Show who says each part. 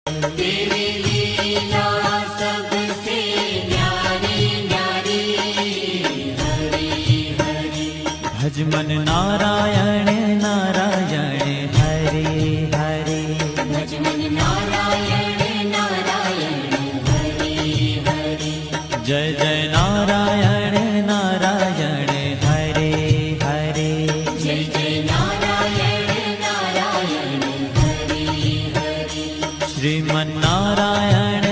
Speaker 1: तेरी लीला सबसे न्यारी न्यारी, हरि हरि।
Speaker 2: भज मन नारायण नारायण हरे हरे।
Speaker 1: भज मन नारायण नारायण हरि हरि।
Speaker 2: जय जय नारायण नारायण हरे हरे।
Speaker 1: जय जय नारायण नारायण हरि हरि।
Speaker 2: श्रीमन्नारायण